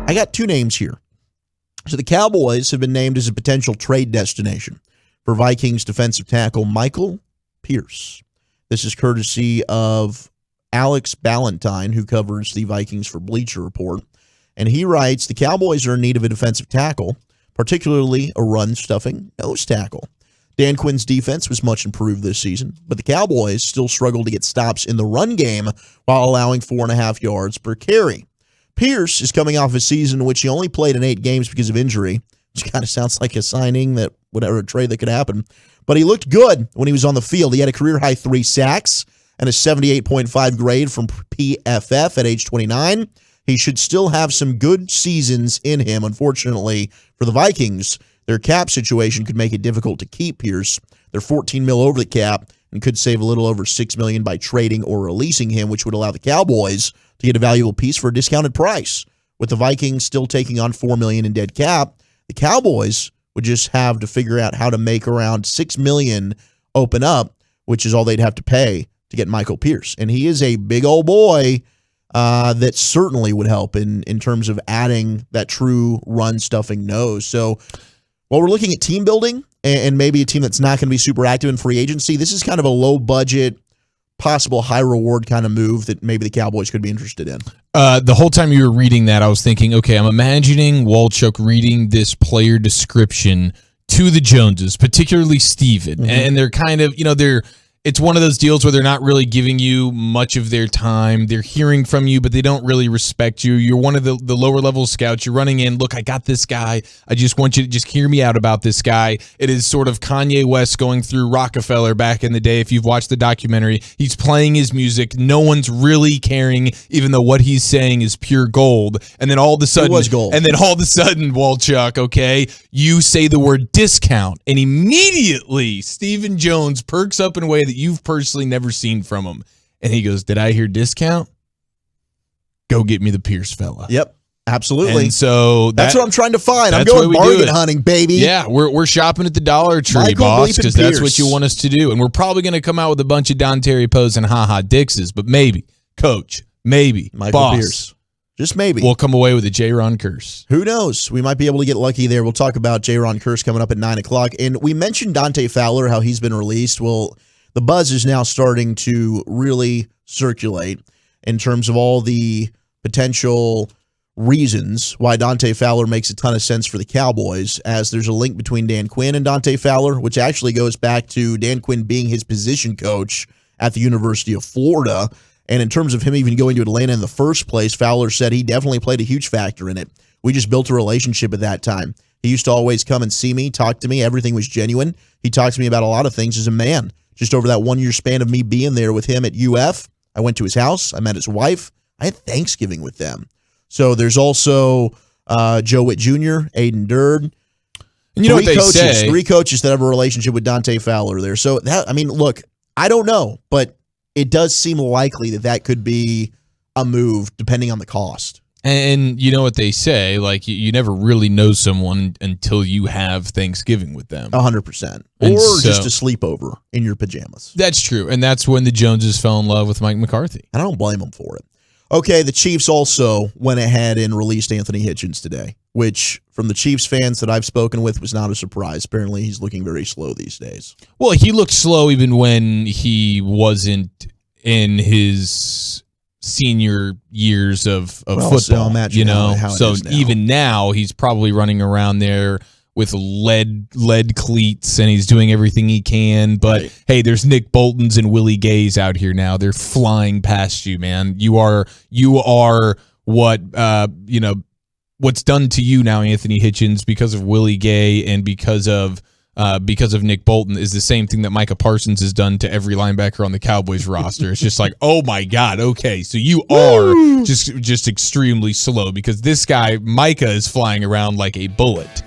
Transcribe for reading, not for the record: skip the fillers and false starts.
I got two names here. So the Cowboys have been named as a potential trade destination for Vikings defensive tackle Michael Pierce. This is courtesy of Alex Ballantyne, who covers the Vikings for Bleacher Report. And he writes, the Cowboys are in need of a defensive tackle, particularly a run-stuffing nose tackle. Dan Quinn's defense was much improved this season, but the Cowboys still struggle to get stops in the run game while allowing 4.5 yards per carry. Pierce is coming off a season in which he only played in 8 games because of injury, which kind of sounds like a signing that whatever trade that could happen. But he looked good when he was on the field. He had a career-high 3 sacks and a 78.5 grade from PFF at age 29. He should still have some good seasons in him. Unfortunately, for the Vikings, their cap situation could make it difficult to keep Pierce. They're $14 million over the cap and could save a little over $6 million by trading or releasing him, which would allow the Cowboys to get a valuable piece for a discounted price. With the Vikings still taking on $4 million in dead cap, the Cowboys would just have to figure out how to make around $6 million open up, which is all they'd have to pay to get Michael Pierce. And he is a big old boy that certainly would help in terms of adding that true run-stuffing nose. So while we're looking at team building and maybe a team that's not going to be super active in free agency, this is kind of a low-budget, possible high-reward kind of move that maybe the Cowboys could be interested in. The whole time you were reading that, I was thinking, okay, I'm imagining Wolchuk reading this player description to the Joneses, particularly Steven. Mm-hmm. And they're kind of, it's one of those deals where they're not really giving you much of their time. They're hearing from you, but they don't really respect you. You're one of the lower level scouts. You're running in, look, I got this guy. I just want you to just hear me out about this guy. It is sort of Kanye West going through Rockefeller back in the day. If you've watched the documentary, he's playing his music. No one's really caring, even though what he's saying is pure gold. And then all of a sudden, Wolchuk, okay, you say the word discount, and immediately Stephen Jones perks up in a way that you've personally never seen from him. And he goes, did I hear discount? Go get me the Pierce fella. Yep, absolutely. And so that's what I'm trying to find. I'm going bargain hunting, baby. Yeah, we're shopping at the Dollar Tree, boss, because that's what you want us to do. And we're probably going to come out with a bunch of Dante Pose and Ha-Ha Dixes, but maybe, Coach, maybe, Michael boss, Pierce. Just maybe. We'll come away with a J-Ron curse. Who knows? We might be able to get lucky there. We'll talk about J-Ron curse coming up at 9 o'clock. And we mentioned Dante Fowler, how he's been released. Well, the buzz is now starting to really circulate in terms of all the potential reasons why Dante Fowler makes a ton of sense for the Cowboys, as there's a link between Dan Quinn and Dante Fowler, which actually goes back to Dan Quinn being his position coach at the University of Florida. And in terms of him even going to Atlanta in the first place, Fowler said he definitely played a huge factor in it. We just built a relationship at that time. He used to always come and see me, talk to me. Everything was genuine. He talked to me about a lot of things as a man. Just over that 1 year span of me being there with him at UF, I went to his house. I met his wife. I had Thanksgiving with them. So there's also Joe Witt Jr., Aiden Durd. And you know what they say? 3 coaches that have a relationship with Dante Fowler there. So, look, I don't know, but it does seem likely that could be a move depending on the cost. And you know what they say, like you never really know someone until you have Thanksgiving with them. 100%. Or just a sleepover in your pajamas. That's true. And that's when the Joneses fell in love with Mike McCarthy. And I don't blame them for it. Okay, the Chiefs also went ahead and released Anthony Hitchens today, which from the Chiefs fans that I've spoken with was not a surprise. Apparently he's looking very slow these days. Well, he looked slow even when he wasn't in his senior years of football, so even now he's probably running around there with lead cleats and he's doing everything he can. But right. Hey, there's Nick Boltons and Willie Gays out here now. They're flying past you, man. You are what what's done to you now, Anthony Hitchens, because of Willie Gay and because of Nick Bolton is the same thing that Micah Parsons has done to every linebacker on the Cowboys roster. It's just like, oh my God, okay, so you are just extremely slow because this guy, Micah, is flying around like a bullet.